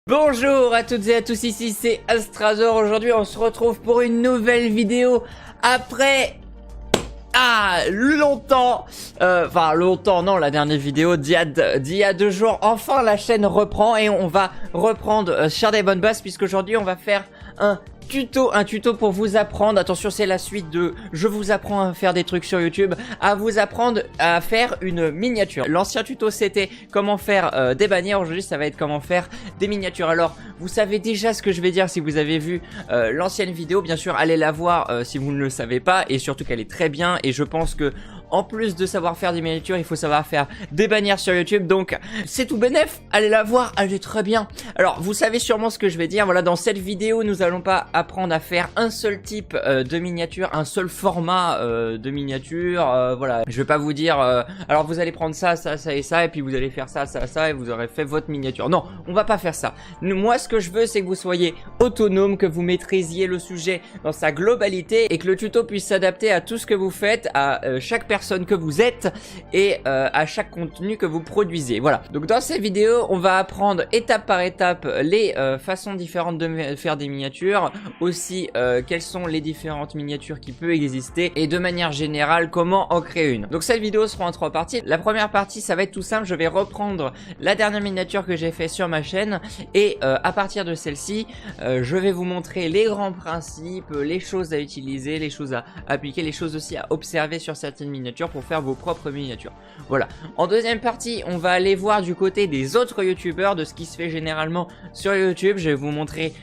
Bonjour à toutes et à tous, ici c'est Astrazor. Aujourd'hui on se retrouve pour une nouvelle vidéo après longtemps, non, la dernière vidéo d'il y a 2 jours. Enfin la chaîne reprend et on va reprendre sur des bonnes bases, puisqu'aujourd'hui on va faire un tuto pour vous apprendre, attention c'est la suite de je vous apprends à faire des trucs sur YouTube, à vous apprendre à faire une miniature. L'ancien tuto c'était comment faire des bannières, aujourd'hui ça va être comment faire des miniatures. Alors vous savez déjà ce que je vais dire si vous avez vu l'ancienne vidéo, bien sûr allez la voir si vous ne le savez pas, et surtout qu'elle est très bien, et je pense que en plus de savoir faire des miniatures, il faut savoir faire des bannières sur YouTube. Donc c'est tout bénef, allez la voir, elle est très bien. Alors vous savez sûrement ce que je vais dire. Voilà, dans cette vidéo nous allons pas apprendre à faire un seul type de miniature, un seul format de miniature. Voilà, je vais pas vous dire alors vous allez prendre ça et ça, et puis vous allez faire ça et vous aurez fait votre miniature. Non, on va pas faire ça. Moi ce que je veux c'est que vous soyez autonome, que vous maîtrisiez le sujet dans sa globalité, et que le tuto puisse s'adapter à tout ce que vous faites, à chaque personne que vous êtes, et à chaque contenu que vous produisez. Voilà, donc dans cette vidéo on va apprendre étape par étape les façons différentes de faire des miniatures, aussi quelles sont les différentes miniatures qui peuvent exister, et de manière générale comment en créer une. Donc cette vidéo sera en 3 parties. La première partie ça va être tout simple, je vais reprendre la dernière miniature que j'ai fait sur ma chaîne, et à partir de celle-ci je vais vous montrer les grands principes, les choses à utiliser, les choses à appliquer, les choses aussi à observer sur certaines miniatures pour faire vos propres miniatures. Voilà. En deuxième partie, on va aller voir du côté des autres youtubeurs, de ce qui se fait généralement sur YouTube. Je vais vous montrer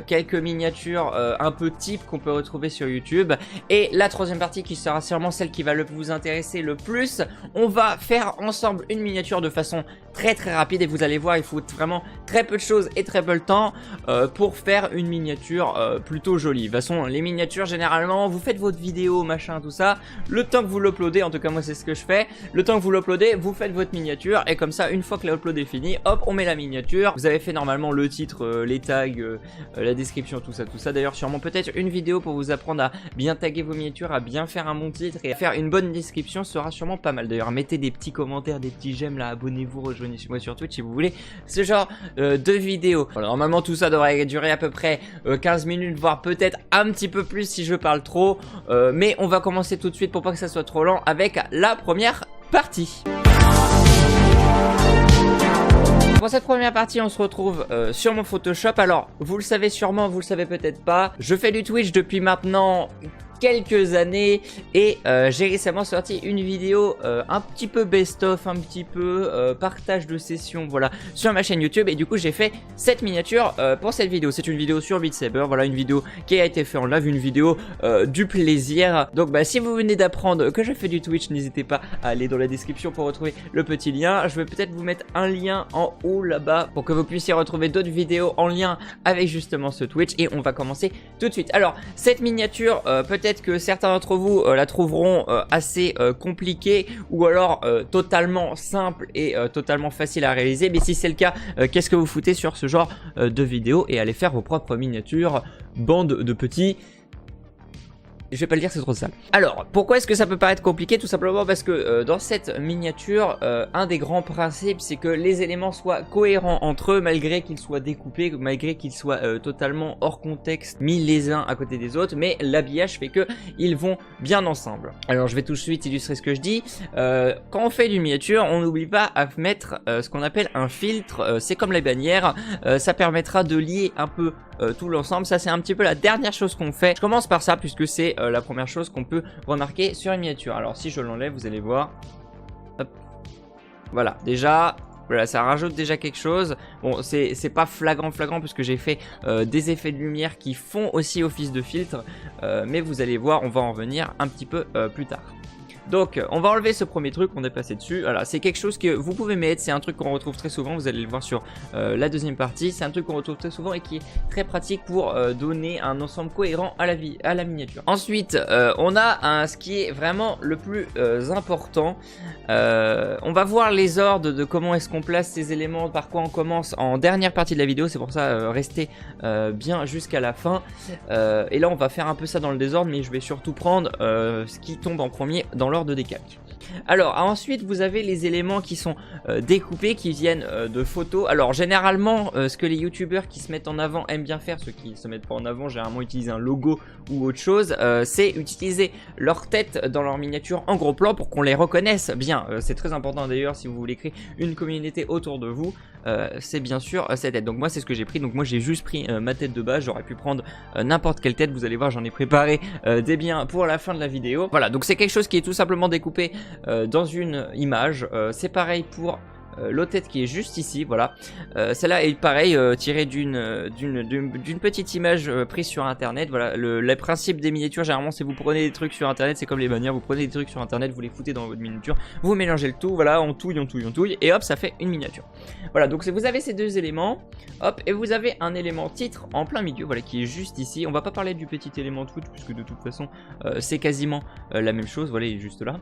quelques miniatures un peu types qu'on peut retrouver sur YouTube. Et la troisième partie, qui sera sûrement celle qui va vous intéresser le plus, on va faire ensemble une miniature de façon très rapide, et vous allez voir il faut vraiment très peu de choses et très peu de temps pour faire une miniature plutôt jolie. De toute façon les miniatures généralement vous faites votre vidéo machin tout ça, le temps que vous l'uploadez, en tout cas moi c'est ce que je fais, le temps que vous l'uploadez vous faites votre miniature, et comme ça une fois que l'upload est fini, hop on met la miniature. Vous avez fait normalement le titre, les tags, la description, tout ça. D'ailleurs sûrement peut-être une vidéo pour vous apprendre à bien taguer vos miniatures, à bien faire un bon titre et à faire une bonne description sera sûrement pas mal. D'ailleurs mettez des petits commentaires, des petits j'aime là, abonnez-vous, rejoignez-moi sur Twitch si vous voulez ce genre de vidéo. Voilà, normalement tout ça devrait durer à peu près 15 minutes, voire peut-être un petit peu plus si je parle trop, mais on va commencer tout de suite pour pas que ça soit trop lent avec la première partie. Pour cette première partie on se retrouve sur mon Photoshop. Alors vous le savez sûrement, vous le savez peut-être pas, je fais du Twitch depuis maintenant quelques années, et j'ai récemment sorti une vidéo un petit peu best-of, un petit peu partage de session, voilà, sur ma chaîne YouTube, et du coup j'ai fait cette miniature pour cette vidéo. C'est une vidéo sur Beat Saber, voilà, une vidéo qui a été faite en live, une vidéo du plaisir. Donc bah si vous venez d'apprendre que je fais du Twitch, n'hésitez pas à aller dans la description pour retrouver le petit lien. Je vais peut-être vous mettre un lien en haut là-bas pour que vous puissiez retrouver d'autres vidéos en lien avec justement ce Twitch, et on va commencer tout de suite. Alors cette miniature, peut-être que certains d'entre vous la trouveront assez compliquée, ou alors totalement simple et totalement facile à réaliser, mais si c'est le cas, qu'est-ce que vous foutez sur ce genre de vidéo, et allez faire vos propres miniatures, bande de petits... Je vais pas le dire, c'est trop sale. Alors, pourquoi est-ce que ça peut paraître compliqué? Tout simplement parce que dans cette miniature, un des grands principes, c'est que les éléments soient cohérents entre eux, malgré qu'ils soient découpés, malgré qu'ils soient totalement hors contexte, mis les uns à côté des autres, mais l'habillage fait que ils vont bien ensemble. Alors, je vais tout de suite illustrer ce que je dis. Quand on fait du miniature, on n'oublie pas à mettre ce qu'on appelle un filtre. C'est comme les bannières, ça permettra de lier un peu tout l'ensemble. Ça, c'est un petit peu la dernière chose qu'on fait. Je commence par ça, puisque c'est la première chose qu'on peut remarquer sur une miniature. Alors si je l'enlève, vous allez voir, hop, voilà, déjà, voilà, ça rajoute déjà quelque chose. Bon, c'est pas flagrant puisque j'ai fait des effets de lumière qui font aussi office de filtre, mais vous allez voir, on va en revenir un petit peu plus tard. Donc on va enlever ce premier truc, on est passé dessus. Voilà, c'est quelque chose que vous pouvez mettre, c'est un truc qu'on retrouve très souvent, vous allez le voir sur la deuxième partie. C'est un truc qu'on retrouve très souvent et qui est très pratique pour donner un ensemble cohérent à la miniature. Ensuite on a ce qui est vraiment le plus important. On va voir les ordres de comment est-ce qu'on place ces éléments, par quoi on commence en dernière partie de la vidéo. C'est pour ça restez bien jusqu'à la fin. Et là on va faire un peu ça dans le désordre, mais je vais surtout prendre ce qui tombe en premier dans l'ordre heure de décalage. Alors ensuite vous avez les éléments qui sont découpés, qui viennent de photos. Alors généralement ce que les youtubeurs qui se mettent en avant aiment bien faire, ceux qui se mettent pas en avant généralement utilisent un logo ou autre chose, c'est utiliser leur tête dans leur miniature en gros plan pour qu'on les reconnaisse bien. C'est très important d'ailleurs si vous voulez créer une communauté autour de vous, c'est bien sûr cette tête. Donc moi c'est ce que j'ai pris, donc moi j'ai juste pris ma tête de base, j'aurais pu prendre n'importe quelle tête, vous allez voir j'en ai préparé des biens pour la fin de la vidéo. Voilà, donc c'est quelque chose qui est tout simplement découpé dans une image, c'est pareil pour l'autre tête qui est juste ici, voilà. Celle-là est pareil, tirée d'une petite image prise sur internet. Voilà, le principe des miniatures généralement c'est vous prenez des trucs sur internet, c'est comme les bannières, vous prenez des trucs sur internet, vous les foutez dans votre miniature, vous mélangez le tout, voilà, on touille, et hop ça fait une miniature. Voilà, donc vous avez ces deux éléments, hop, et vous avez un élément titre en plein milieu, voilà, qui est juste ici. On va pas parler du petit élément Twitch puisque de toute façon c'est quasiment la même chose, voilà, il est juste là.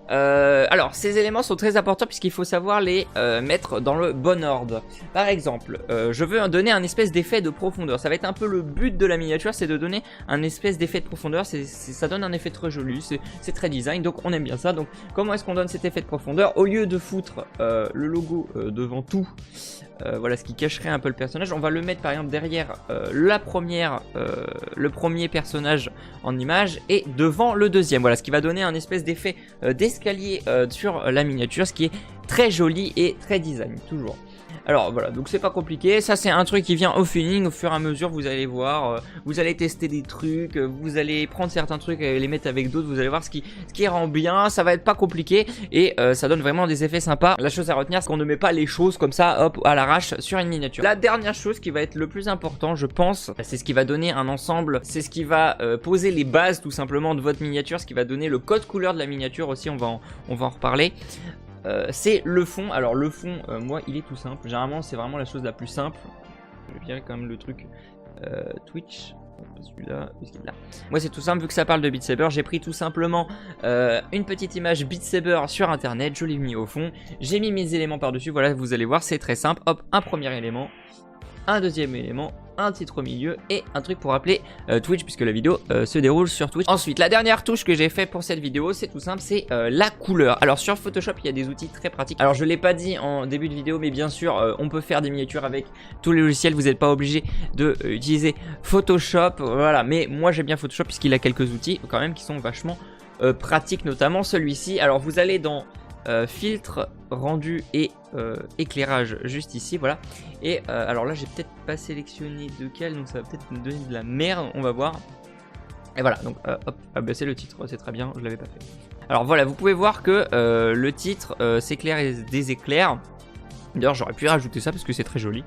Alors ces éléments sont très importants puisqu'il faut savoir les mettre dans le bon ordre. Par exemple, je veux donner un espèce d'effet de profondeur. Ça va être un peu le but de la miniature, c'est de donner un espèce d'effet de profondeur. Ça donne un effet très joli, c'est très design, donc on aime bien ça. Donc comment est-ce qu'on donne cet effet de profondeur? Au lieu de foutre le logo devant tout, voilà ce qui cacherait un peu le personnage, on va le mettre par exemple derrière le premier personnage en image et devant le deuxième. Voilà ce qui va donner un espèce d'effet d'escalier sur la miniature, ce qui est très joli et très design toujours. Alors voilà, donc c'est pas compliqué, ça c'est un truc qui vient au feeling, au fur et à mesure vous allez voir, vous allez tester des trucs, vous allez prendre certains trucs et les mettre avec d'autres, vous allez voir ce qui rend bien, ça va être pas compliqué et ça donne vraiment des effets sympas. La chose à retenir c'est qu'on ne met pas les choses comme ça, hop, à l'arrache sur une miniature. La dernière chose qui va être le plus important je pense, c'est ce qui va donner un ensemble, c'est ce qui va poser les bases tout simplement de votre miniature, ce qui va donner le code couleur de la miniature aussi, on va en reparler. C'est le fond. Alors le fond, moi il est tout simple, généralement c'est vraiment la chose la plus simple. Je vais virer quand même le truc Twitch, celui-là, là. Moi c'est tout simple, vu que ça parle de Beat Saber, j'ai pris tout simplement une petite image Beat Saber sur internet, je l'ai mis au fond, j'ai mis mes éléments par dessus, voilà vous allez voir c'est très simple, hop, un premier élément, un deuxième élément, un titre au milieu et un truc pour appeler Twitch puisque la vidéo se déroule sur Twitch. Ensuite la dernière touche que j'ai fait pour cette vidéo c'est tout simple, c'est la couleur. Alors sur Photoshop il y a des outils très pratiques. Alors je l'ai pas dit en début de vidéo mais bien sûr on peut faire des miniatures avec tous les logiciels, vous n'êtes pas obligé de utiliser Photoshop, voilà, mais moi j'aime bien Photoshop puisqu'il a quelques outils quand même qui sont vachement pratiques, notamment celui-ci. Alors vous allez dans filtre, rendu et éclairage juste ici, voilà. Et alors là j'ai peut-être pas sélectionné de quel, donc ça va peut-être me donner de la merde, on va voir. Et voilà, donc hop, ah bah c'est le titre, c'est très bien, je l'avais pas fait. Alors voilà, vous pouvez voir que le titre s'éclaire et déséclaire. D'ailleurs j'aurais pu rajouter ça parce que c'est très joli,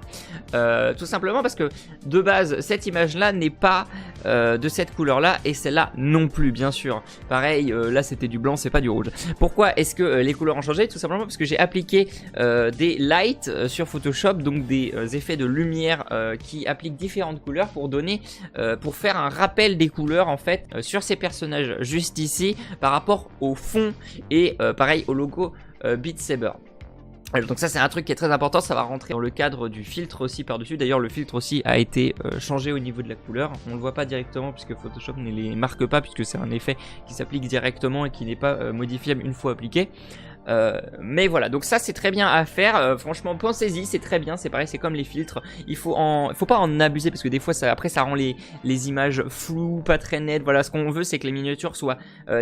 tout simplement parce que de base cette image là n'est pas de cette couleur là et celle-là non plus bien sûr. Pareil là c'était du blanc, c'est pas du rouge. Pourquoi est-ce que les couleurs ont changé? Tout simplement parce que j'ai appliqué des lights sur Photoshop, donc des effets de lumière qui appliquent différentes couleurs pour donner, pour faire un rappel des couleurs en fait sur ces personnages juste ici par rapport au fond et pareil au logo Beat Saber. Donc ça c'est un truc qui est très important, ça va rentrer dans le cadre du filtre aussi par dessus. D'ailleurs le filtre aussi a été changé au niveau de la couleur. On ne le voit pas directement puisque Photoshop ne les marque pas, puisque c'est un effet qui s'applique directement et qui n'est pas modifiable une fois appliqué. Mais voilà, donc ça c'est très bien à faire, franchement pensez-y, c'est très bien, c'est pareil, c'est comme les filtres, il faut pas en abuser parce que des fois ça, après ça rend les images floues, pas très nettes. Voilà, ce qu'on veut c'est que les miniatures soient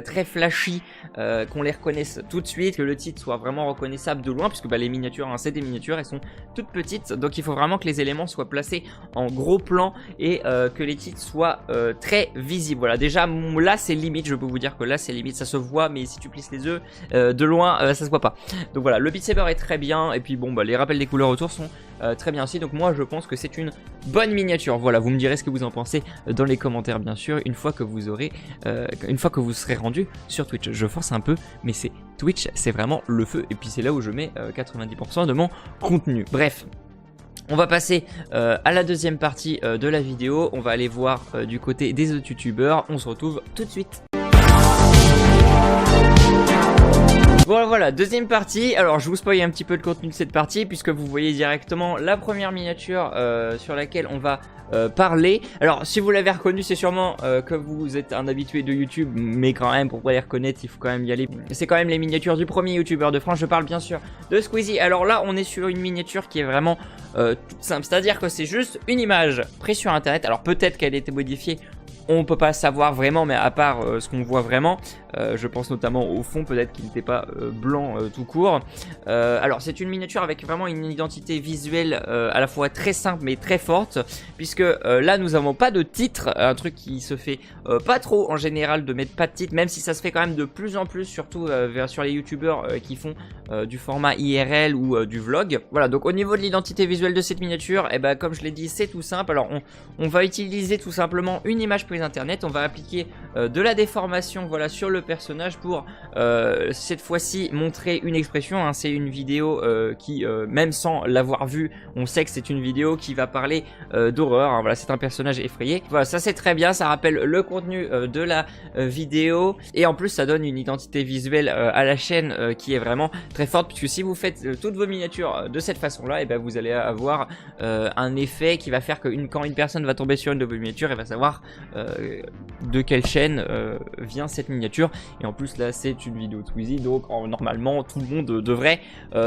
très flashy, qu'on les reconnaisse tout de suite, que le titre soit vraiment reconnaissable de loin, puisque bah, les miniatures, hein, c'est des miniatures, elles sont toutes petites, donc il faut vraiment que les éléments soient placés en gros plan et que les titres soient très visibles. Voilà, déjà là c'est limite, je peux vous dire que là c'est limite, ça se voit, mais si tu plisses les yeux de loin ça se voit pas. Donc voilà, le Beat Saber est très bien et puis bon bah les rappels des couleurs autour sont très bien aussi, donc moi je pense que c'est une bonne miniature. Voilà, vous me direz ce que vous en pensez dans les commentaires bien sûr, une fois que vous aurez une fois que vous serez rendu sur Twitch. Je force un peu mais c'est Twitch, c'est vraiment le feu et puis c'est là où je mets 90% de mon contenu. Bref, on va passer à la deuxième partie de la vidéo, on va aller voir du côté des autres youtubeurs, on se retrouve tout de suite. Bon voilà, deuxième partie. Alors je vous spoil un petit peu le contenu de cette partie puisque vous voyez directement la première miniature sur laquelle on va parler. Alors si vous l'avez reconnu, c'est sûrement que vous êtes un habitué de YouTube, mais quand même pour pouvoir les reconnaître il faut quand même y aller. C'est quand même les miniatures du premier youtubeur de France. Je parle bien sûr de Squeezie. Alors là on est sur une miniature qui est vraiment toute simple, c'est à dire que c'est juste une image prise sur internet. Alors peut-être qu'elle a été modifiée, on peut pas savoir vraiment, mais à part ce qu'on voit vraiment, je pense notamment au fond, peut-être qu'il n'était pas blanc tout court. Alors c'est une miniature avec vraiment une identité visuelle à la fois très simple mais très forte, puisque là nous avons pas de titre, un truc qui se fait pas trop en général de mettre pas de titre, même si ça se fait quand même de plus en plus, surtout sur les youtubeurs qui font du format IRL ou du vlog. Voilà, donc au niveau de l'identité visuelle de cette miniature, et ben comme je l'ai dit, c'est tout simple. Alors on va utiliser tout simplement une image prise internet, on va appliquer de la déformation, voilà, sur le personnage pour cette fois-ci montrer une expression, hein. C'est une vidéo qui même sans l'avoir vue, on sait que c'est une vidéo qui va parler d'horreur, hein. Voilà, c'est un personnage effrayé. Voilà, ça c'est très bien, ça rappelle le contenu de la vidéo, et en plus ça donne une identité visuelle à la chaîne qui est vraiment très forte, puisque si vous faites toutes vos miniatures de cette façon là, et ben vous allez avoir un effet qui va faire que quand une personne va tomber sur une de vos miniatures, elle va savoir de quelle chaîne vient cette miniature. Et en plus là c'est une vidéo de Squeezie, donc normalement tout le monde devrait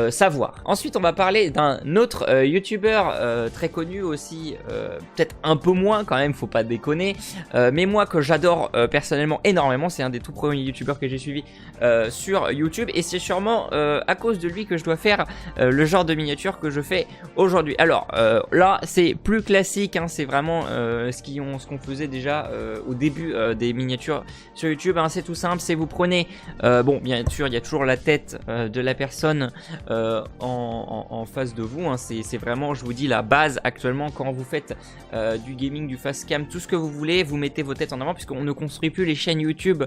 savoir. Ensuite on va parler d'un autre youtubeur très connu aussi, peut-être un peu moins quand même, faut pas déconner, mais moi que j'adore personnellement énormément. C'est un des tout premiers youtubeurs que j'ai suivi sur YouTube, et c'est sûrement à cause de lui que je dois faire le genre de miniature que je fais aujourd'hui. Alors là c'est plus classique, hein, c'est vraiment ce qu'on faisait déjà au début des miniatures sur YouTube, hein. C'est tout simple, c'est vous prenez bon bien sûr il y a toujours la tête de la personne en face de vous, hein. C'est vraiment, je vous dis, la base actuellement quand vous faites du gaming, du fast cam, tout ce que vous voulez, vous mettez vos têtes en avant, puisqu'on ne construit plus les chaînes YouTube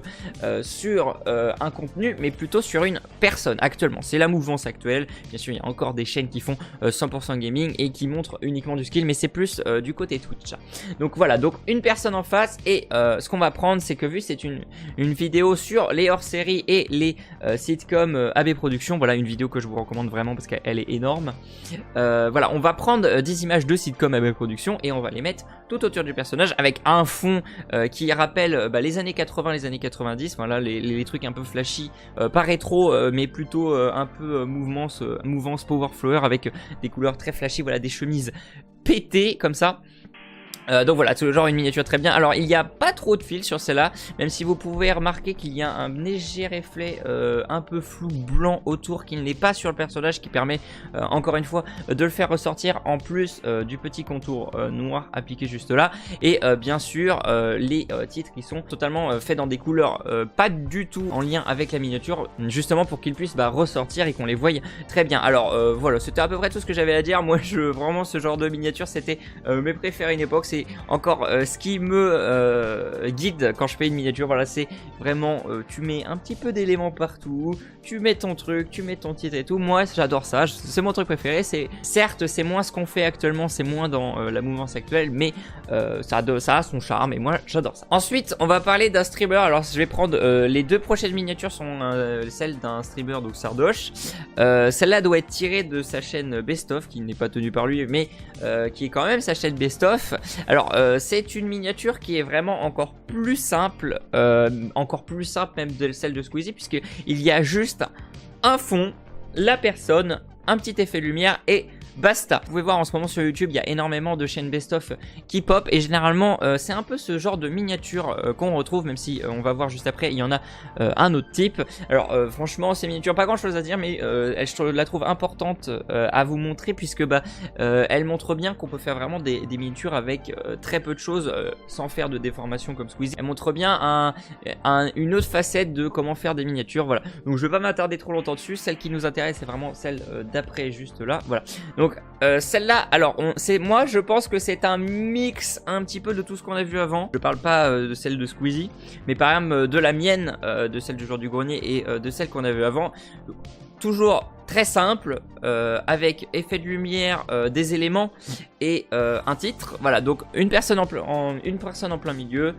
sur un contenu mais plutôt sur une personne. Actuellement c'est la mouvance actuelle, bien sûr il y a encore des chaînes qui font 100% gaming et qui montrent uniquement du skill, mais c'est plus du côté Twitch. Donc voilà, donc une personne en face, et ce qu'on va prendre, c'est que vu c'est une vidéo sur les hors-séries et les sitcoms AB Productions, voilà une vidéo que je vous recommande vraiment parce qu'elle est énorme. Voilà, on va prendre 10 images de sitcoms AB Productions et on va les mettre tout autour du personnage avec un fond qui rappelle les années 80, les années 90, voilà les trucs un peu flashy, pas rétro mais plutôt un peu mouvance power flower avec des couleurs très flashy, voilà des chemises pétées comme ça. Donc voilà, c'est le genre une miniature très bien. Alors il n'y a pas trop de fils sur celle-là, même si vous pouvez remarquer qu'il y a un léger reflet un peu flou blanc autour qui ne l'est pas sur le personnage, qui permet encore une fois de le faire ressortir, en plus du petit contour noir appliqué juste là. Et bien sûr les titres qui sont totalement faits dans des couleurs pas du tout en lien avec la miniature, justement pour qu'ils puissent ressortir et qu'on les voie très bien. Alors voilà, c'était à peu près tout ce que j'avais à dire. Moi vraiment ce genre de miniature c'était mes préférés à une époque. C'est encore ce qui me guide quand je fais une miniature. Voilà, c'est vraiment tu mets un petit peu d'éléments partout, tu mets ton truc, tu mets ton titre et tout. Moi j'adore ça, c'est mon truc préféré. C'est certes c'est moins ce qu'on fait actuellement, c'est moins dans la mouvance actuelle, mais ça a son charme et moi j'adore ça. Ensuite on va parler d'un streamer. Alors je vais prendre les deux prochaines miniatures sont celles d'un streamer, donc Sardoche. Celle-là doit être tirée de sa chaîne Best Of, qui n'est pas tenue par lui mais qui est quand même sa chaîne Best Of. Alors c'est une miniature qui est vraiment encore plus simple même de celle de Squeezie, puisque il y a juste un fond, la personne, un petit effet lumière et basta. Vous pouvez voir en ce moment sur YouTube, il y a énormément de chaînes best-of qui pop, et généralement c'est un peu ce genre de miniature qu'on retrouve, même si on va voir juste après, il y en a un autre type. Alors franchement ces miniatures, pas grand chose à dire, mais je la trouve importante à vous montrer, puisque elle montre bien qu'on peut faire vraiment des miniatures avec très peu de choses, sans faire de déformation comme Squeezie. Elle montre bien une autre facette de comment faire des miniatures. Voilà, donc je vais pas m'attarder trop longtemps dessus. Celle qui nous intéresse c'est vraiment celle d'après, juste là. Voilà, donc celle-là, alors moi je pense que c'est un mix un petit peu de tout ce qu'on a vu avant. Je parle pas de celle de Squeezie, mais par exemple de la mienne, de celle du jour du grenier et de celle qu'on a vu avant. Toujours très simple, avec effet de lumière, des éléments et un titre. Voilà, donc une personne en plein milieu,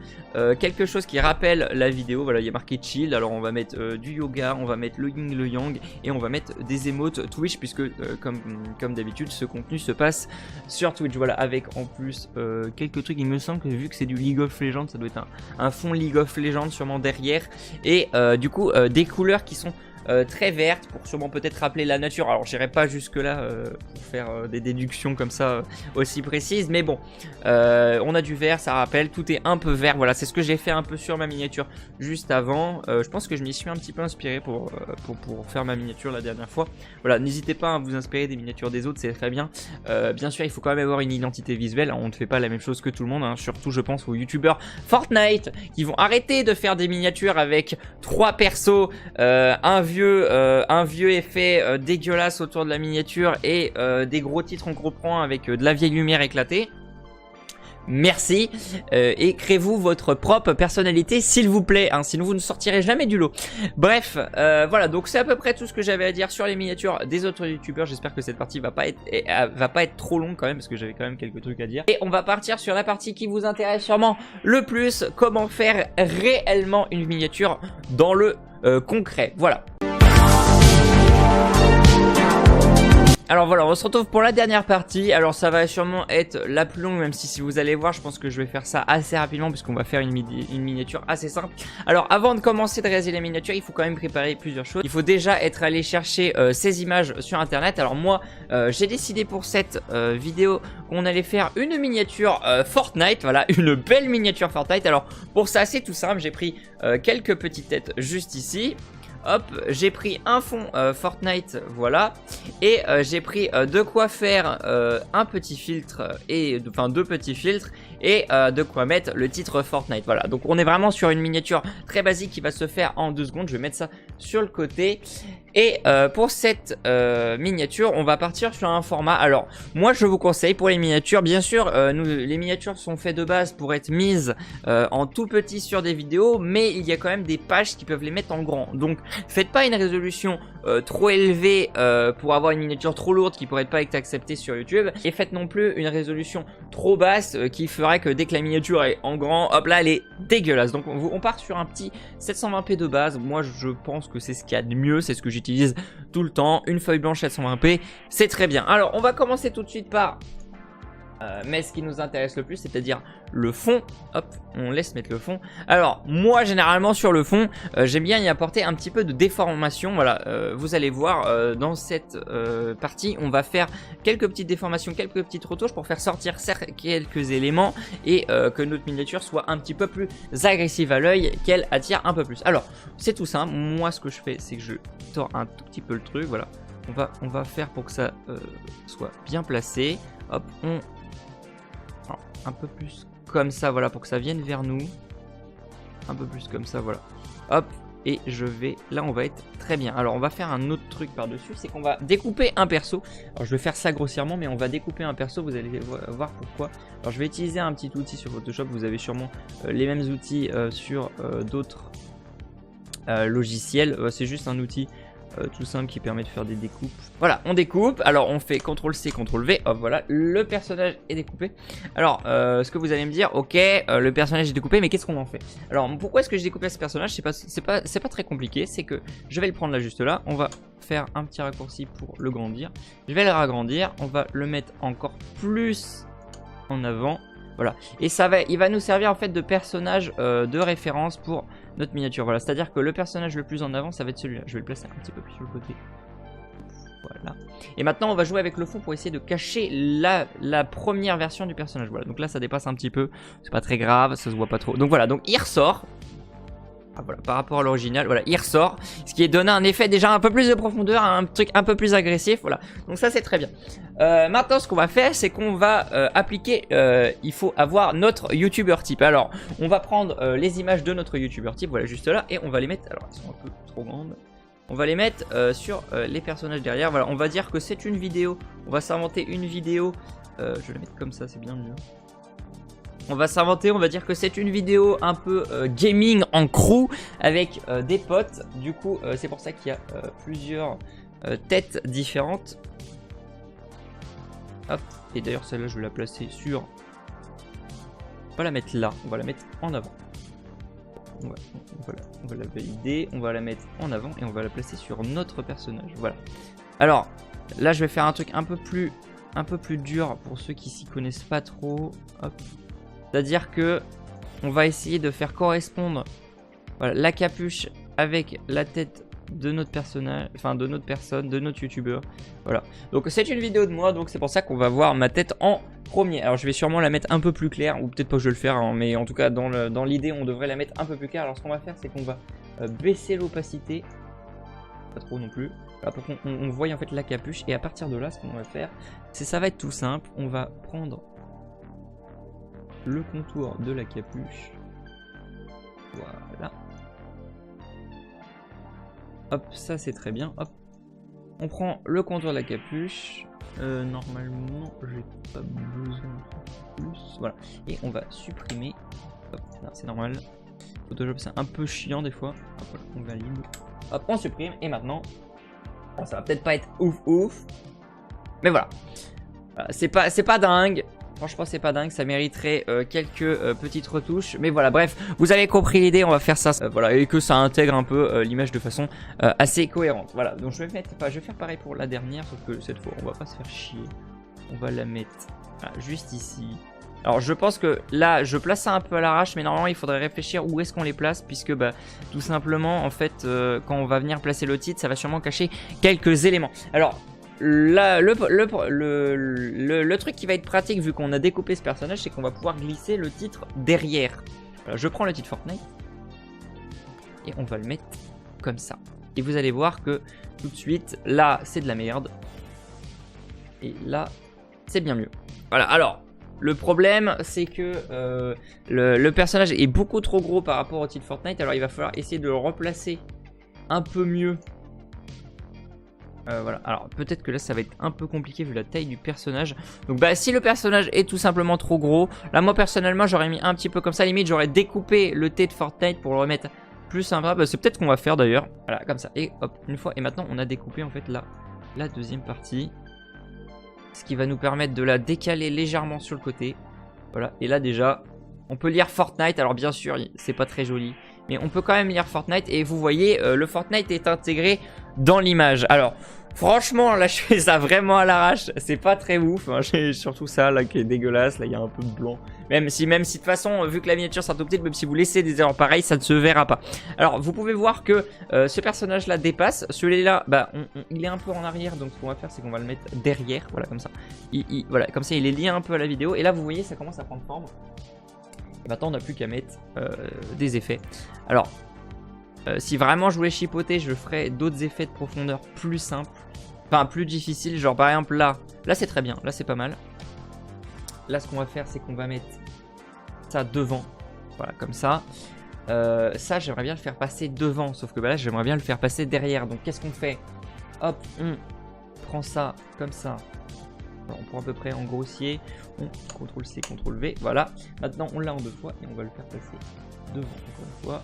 quelque chose qui rappelle la vidéo. Voilà, il y a marqué chill. Alors on va mettre du yoga, on va mettre le yin, le yang, et on va mettre des émotes Twitch, puisque comme d'habitude ce contenu se passe sur Twitch. Voilà, avec en plus quelques trucs. Il me semble que vu que c'est du League of Legends, ça doit être un fond League of Legends sûrement derrière, et du coup des couleurs qui sont très vertes pour sûrement peut-être rappeler la nature. Alors j'irai pas jusque là pour faire des déductions comme ça aussi précises, mais bon, on a du vert, ça rappelle, tout est un peu vert. Voilà, c'est ce que j'ai fait un peu sur ma miniature juste avant. Je pense que je m'y suis un petit peu inspiré pour faire ma miniature la dernière fois. Voilà, n'hésitez pas à vous inspirer des miniatures des autres, c'est très bien. Bien sûr, il faut quand même avoir une identité visuelle, on ne fait pas la même chose que tout le monde, hein. Surtout je pense aux youtubeurs Fortnite qui vont arrêter de faire des miniatures avec 3 persos, un vieux effet dégueulasse autour de la miniature et des gros titres en gros plan avec de la vieille lumière éclatée. Merci, et créez-vous votre propre personnalité s'il vous plaît, hein, sinon vous ne sortirez jamais du lot. Bref, voilà, donc c'est à peu près tout ce que j'avais à dire sur les miniatures des autres youtubeurs. J'espère que cette partie va pas être trop longue quand même, parce que j'avais quand même quelques trucs à dire. Et on va partir sur la partie qui vous intéresse sûrement le plus, comment faire réellement une miniature dans le concret. Voilà. Alors voilà, on se retrouve pour la dernière partie. Alors ça va sûrement être la plus longue, même si vous allez voir, je pense que je vais faire ça assez rapidement, puisqu'on va faire une miniature assez simple. Alors avant de commencer de réaliser les miniatures, il faut quand même préparer plusieurs choses. Il faut déjà être allé chercher ces images sur internet. Alors moi, j'ai décidé pour cette vidéo qu'on allait faire une miniature Fortnite. Voilà, une belle miniature Fortnite. Alors pour ça, c'est tout simple, j'ai pris quelques petites têtes juste ici. Hop, j'ai pris un fond Fortnite, voilà, et j'ai pris de quoi faire un petit filtre, enfin 2 petits filtres, et de quoi mettre le titre Fortnite. Voilà, donc on est vraiment sur une miniature très basique qui va se faire en 2 secondes. Je vais mettre ça sur le côté. Et pour cette miniature, on va partir sur un format. Alors, moi je vous conseille pour les miniatures, bien sûr, les miniatures sont faites de base pour être mises en tout petit sur des vidéos, mais il y a quand même des pages qui peuvent les mettre en grand. Donc, faites pas une résolution trop élevée pour avoir une miniature trop lourde qui pourrait pas être acceptée sur YouTube. Et faites non plus une résolution trop basse qui ferait que dès que la miniature est en grand, hop là, elle est dégueulasse. Donc, on part sur un petit 720p de base. Moi, je pense que c'est ce qu'il y a de mieux, c'est ce que j'utilise tout le temps. Une feuille blanche 720p, c'est très bien. Alors on va commencer tout de suite par mais ce qui nous intéresse le plus, c'est-à-dire le fond. Hop, on laisse mettre le fond. Alors moi généralement sur le fond, j'aime bien y apporter un petit peu de déformation. Voilà, vous allez voir dans cette partie, on va faire quelques petites déformations, quelques petites retouches pour faire sortir quelques éléments et que notre miniature soit un petit peu plus agressive à l'œil, qu'elle attire un peu plus. Alors c'est tout simple, moi ce que je fais, c'est que je tords un tout petit peu le truc. Voilà, on va faire pour que ça soit bien placé. Hop, un peu plus comme ça, voilà, pour que ça vienne vers nous. Un peu plus comme ça, voilà. Hop, et je vais... Là, on va être très bien. Alors, on va faire un autre truc par-dessus, c'est qu'on va découper un perso. Alors, je vais faire ça grossièrement, mais on va découper un perso, vous allez voir pourquoi. Alors, je vais utiliser un petit outil sur Photoshop. Vous avez sûrement les mêmes outils sur d'autres logiciels. C'est juste un outil tout simple qui permet de faire des découpes. Voilà, on découpe. Alors on fait CTRL-C, CTRL-V. Hop, voilà, le personnage est découpé. Alors, ce que vous allez me dire, ok, le personnage est découpé, mais qu'est-ce qu'on en fait? Alors, pourquoi est-ce que j'ai découpé ce personnage? C'est pas très compliqué. C'est que je vais le prendre là, juste là. On va faire un petit raccourci pour le grandir. Je vais le ragrandir. On va le mettre encore plus en avant. Voilà, et il va nous servir en fait de personnage de référence pour notre miniature. Voilà, c'est-à-dire que le personnage le plus en avant, ça va être celui-là. Je vais le placer un petit peu plus sur le côté. Voilà. Et maintenant, on va jouer avec le fond pour essayer de cacher la première version du personnage. Voilà, donc là, ça dépasse un petit peu. C'est pas très grave, ça se voit pas trop. Donc voilà, donc il ressort. Ah, voilà, par rapport à l'original, voilà, il ressort, ce qui est donné un effet déjà un peu plus de profondeur, un truc un peu plus agressif, voilà, donc ça c'est très bien. Maintenant ce qu'on va faire, c'est qu'on va appliquer, il faut avoir notre youtubeur type. Alors on va prendre les images de notre youtubeur type, voilà, juste là, et on va les mettre, alors elles sont un peu trop grandes, on va les mettre sur les personnages derrière. Voilà, on va dire que c'est une vidéo, on va s'inventer une vidéo, je vais la mettre comme ça, c'est bien mieux. On va s'inventer, on va dire que c'est une vidéo un peu gaming en crew avec des potes. Du coup, c'est pour ça qu'il y a plusieurs têtes différentes. Hop, et d'ailleurs celle-là je vais la placer sur... On va la mettre là, on va la mettre en avant. On va la valider, on va la mettre en avant et on va la placer sur notre personnage. Voilà. Alors, là je vais faire un truc un peu plus dur pour ceux qui s'y connaissent pas trop. C'est-à-dire que on va essayer de faire correspondre voilà, la capuche avec la tête de notre personnage, enfin de notre personne, de notre youtubeur. Voilà. Donc c'est une vidéo de moi, donc c'est pour ça qu'on va voir ma tête en premier. Alors je vais sûrement la mettre un peu plus claire, ou peut-être pas je vais le faire, hein, mais en tout cas dans l'idée on devrait la mettre un peu plus claire. Alors ce qu'on va faire c'est qu'on va baisser l'opacité, pas trop non plus, voilà, pour qu'on voie en fait la capuche. Et à partir de là ce qu'on va faire, c'est ça va être tout simple, on va prendre le contour de la capuche, voilà. Hop, ça c'est très bien. Hop, on prend le contour de la capuche. Normalement, j'ai pas besoin de plus. Voilà, et on va supprimer. Hop, c'est normal. Photoshop, c'est un peu chiant des fois. Hop, voilà, on valide. Hop, on supprime. Et maintenant, bon, ça va peut-être pas être ouf, mais voilà. C'est pas dingue. Franchement c'est pas dingue, ça mériterait quelques petites retouches. Mais voilà, bref, vous avez compris l'idée, on va faire ça. Voilà, et que ça intègre un peu l'image de façon assez cohérente. Voilà, donc je vais faire pareil pour la dernière, sauf que cette fois on va pas se faire chier. On va la mettre juste ici. Alors je pense que là je place ça un peu à l'arrache, mais normalement il faudrait réfléchir où est-ce qu'on les place, puisque bah tout simplement en fait quand on va venir placer le titre, ça va sûrement cacher quelques éléments. Alors là, le truc qui va être pratique vu qu'on a découpé ce personnage, c'est qu'on va pouvoir glisser le titre derrière. Voilà, je prends le titre Fortnite et on va le mettre comme ça. Et vous allez voir que tout de suite, là c'est de la merde et là c'est bien mieux. Voilà, alors le problème c'est que le personnage est beaucoup trop gros par rapport au titre Fortnite. Alors il va falloir essayer de le replacer un peu mieux. Voilà, alors peut-être que là ça va être un peu compliqué vu la taille du personnage. Donc bah si le personnage est tout simplement trop gros, là moi personnellement j'aurais mis un petit peu comme ça, limite j'aurais découpé le T de Fortnite pour le remettre plus sympa. Bah, c'est peut-être qu'on va faire d'ailleurs, voilà comme ça, et hop, une fois, et maintenant on a découpé en fait la deuxième partie, ce qui va nous permettre de la décaler légèrement sur le côté. Voilà, et là déjà on peut lire Fortnite. Alors bien sûr c'est pas très joli, mais on peut quand même lire Fortnite. Et vous voyez le Fortnite est intégré dans l'image. Alors franchement là je fais ça vraiment à l'arrache, c'est pas très ouf, hein. J'ai surtout ça là qui est dégueulasse, là il y a un peu de blanc, même si de toute façon vu que la miniature sera tout petite, même si vous laissez des erreurs pareilles ça ne se verra pas. Alors vous pouvez voir que ce personnage là dépasse, celui-là bah, il est un peu en arrière, donc ce qu'on va faire c'est qu'on va le mettre derrière, voilà comme ça, voilà, comme ça il est lié un peu à la vidéo. Et là vous voyez ça commence à prendre forme. Et maintenant on n'a plus qu'à mettre des effets. Alors si vraiment je voulais chipoter, je ferais d'autres effets de profondeur plus simples, enfin plus difficiles, genre par exemple là c'est très bien, là c'est pas mal. Là ce qu'on va faire c'est qu'on va mettre ça devant, voilà comme ça. Ça j'aimerais bien le faire passer devant, sauf que bah, là j'aimerais bien le faire passer derrière. Donc qu'est-ce qu'on fait? Hop, on prend ça comme ça. Alors, on prend à peu près en grossier, on CTRL C, CTRL V, voilà. Maintenant on l'a en deux fois et on va le faire passer devant encore une fois.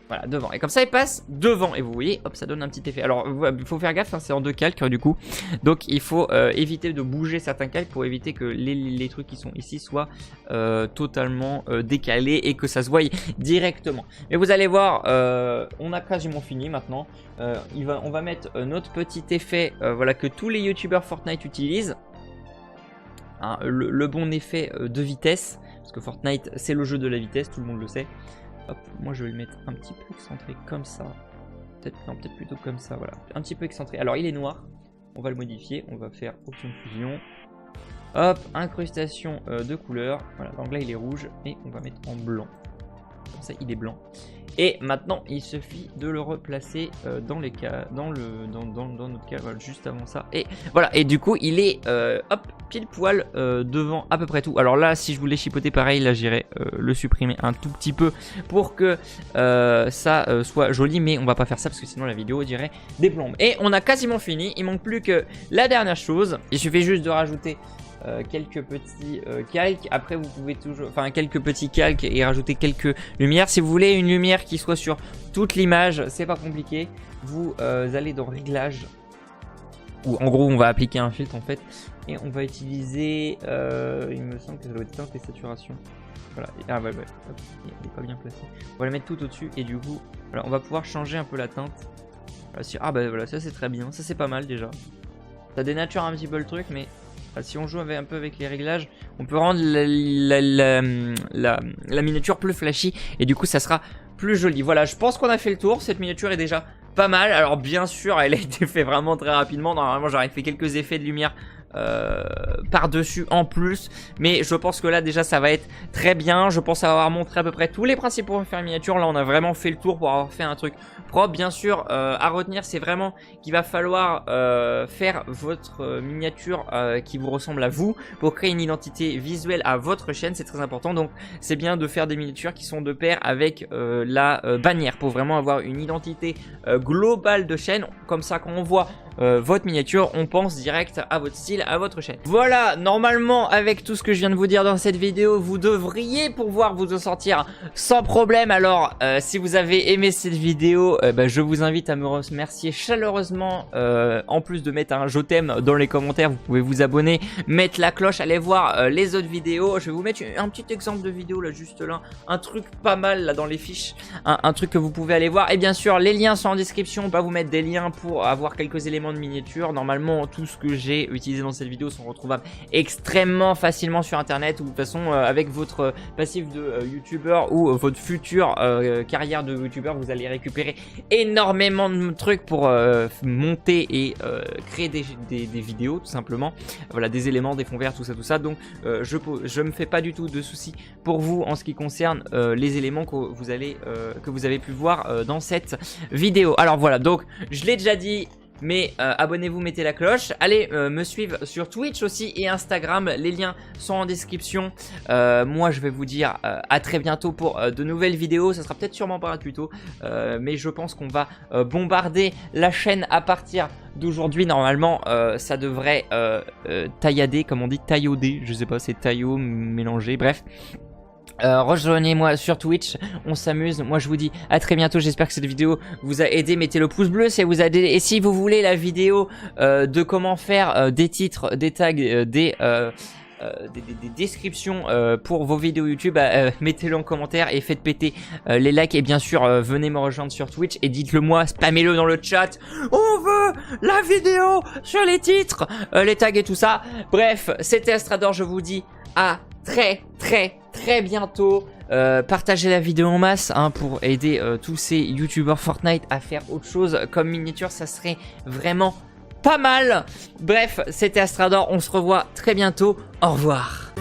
Voilà, devant. Et comme ça, il passe devant. Et vous voyez, hop, ça donne un petit effet. Alors, il faut faire gaffe, hein, c'est en deux calques, du coup. Donc, il faut éviter de bouger certains calques pour éviter que les trucs qui sont ici soient totalement décalés et que ça se voie directement. Mais vous allez voir, on a quasiment fini maintenant. On va mettre notre petit effet voilà, que tous les youtubeurs Fortnite utilisent. Hein, le bon effet de vitesse. Parce que Fortnite, c'est le jeu de la vitesse, tout le monde le sait. Hop, moi je vais le mettre un petit peu excentré comme ça. Peut-être plutôt comme ça, voilà. Un petit peu excentré. Alors il est noir, on va le modifier, on va faire option fusion. Hop, incrustation de couleur. Voilà, donc là il est rouge et on va mettre en blanc. Comme ça il est blanc. Et maintenant il suffit de le replacer dans les cas, dans notre cas, voilà, juste avant ça. Et voilà, et du coup il est hop, pile poil devant à peu près tout. Alors là si je voulais chipoter pareil, là j'irais le supprimer un tout petit peu pour que ça soit joli, mais on va pas faire ça parce que sinon la vidéo dirait des plombes. Et on a quasiment fini, il manque plus que la dernière chose. Il suffit juste de rajouter quelques petits calques. Après vous pouvez toujours, enfin quelques petits calques et rajouter quelques lumières. Si vous voulez une lumière qui soit sur toute l'image, c'est pas compliqué. Vous allez dans réglages Où en gros on va appliquer un filtre en fait. Et on va utiliser, il me semble que ça doit être teinte et saturation. Voilà, ah ouais, hop, il n'est pas bien placé. On va le mettre tout au-dessus et du coup, voilà, on va pouvoir changer un peu la teinte. Voilà, ah bah voilà, ça c'est très bien, ça c'est pas mal déjà. Ça dénature un petit peu le truc, mais si on joue un peu avec les réglages, on peut rendre la miniature plus flashy et du coup ça sera plus joli. Voilà, je pense qu'on a fait le tour, cette miniature est déjà pas mal. Alors bien sûr, elle a été faite vraiment très rapidement. Normalement, j'aurais fait quelques effets de lumière par-dessus en plus, mais je pense que là déjà ça va être très bien. Je pense avoir montré à peu près tous les principes pour faire une miniature. Là on a vraiment fait le tour pour avoir fait un truc propre. Bien sûr, à retenir, c'est vraiment qu'il va falloir faire votre miniature qui vous ressemble à vous pour créer une identité visuelle à votre chaîne. C'est très important, donc c'est bien de faire des miniatures qui sont de pair avec la bannière pour vraiment avoir une identité globale de chaîne. Comme ça, quand on voit votre miniature, on pense direct à votre style, à votre chaîne. Voilà, normalement avec tout ce que je viens de vous dire dans cette vidéo, vous devriez pouvoir vous en sortir sans problème. Alors si vous avez aimé cette vidéo, je vous invite à me remercier chaleureusement, en plus de mettre un je t'aime dans les commentaires. Vous pouvez vous abonner, mettre la cloche, aller voir les autres vidéos. Je vais vous mettre un petit exemple de vidéo là, juste là, un truc pas mal là dans les fiches, un truc que vous pouvez aller voir. Et bien sûr les liens sont en description, on va vous mettre des liens pour avoir quelques éléments de miniature. Normalement tout ce que j'ai utilisé dans cette vidéo sont retrouvables extrêmement facilement sur internet, ou de toute façon avec votre passif de youtubeur ou votre future carrière de youtubeur, vous allez récupérer énormément de trucs pour monter et créer des vidéos tout simplement. Voilà, des éléments, des fonds verts, tout ça. Donc je me fais pas du tout de soucis pour vous en ce qui concerne les éléments que vous avez pu voir dans cette vidéo. Alors voilà, donc je l'ai déjà dit, mais abonnez-vous, mettez la cloche. Allez me suivre sur Twitch aussi et Instagram. Les liens sont en description. Moi je vais vous dire à très bientôt pour de nouvelles vidéos. Ça sera peut-être sûrement pas un tuto, mais je pense qu'on va bombarder la chaîne à partir d'aujourd'hui. Normalement ça devrait taillader, comme on dit, taillauder. Je sais pas, c'est taillot mélangé, bref. Rejoignez-moi sur Twitch, on s'amuse. Moi je vous dis à très bientôt. J'espère que cette vidéo vous a aidé. Mettez le pouce bleu si elle vous a aidé. Et si vous voulez la vidéo de comment faire des titres, des tags, des descriptions pour vos vidéos YouTube, mettez-le en commentaire et faites péter les likes. Et bien sûr venez me rejoindre sur Twitch et dites-le moi, spammez-le dans le chat. On veut la vidéo sur les titres, les tags et tout ça. Bref, c'était Astrador, je vous dis à très bientôt. Partagez la vidéo en masse pour aider tous ces youtubeurs Fortnite à faire autre chose comme miniature, ça serait vraiment pas mal. Bref, c'était Astrador, on se revoit très bientôt, au revoir.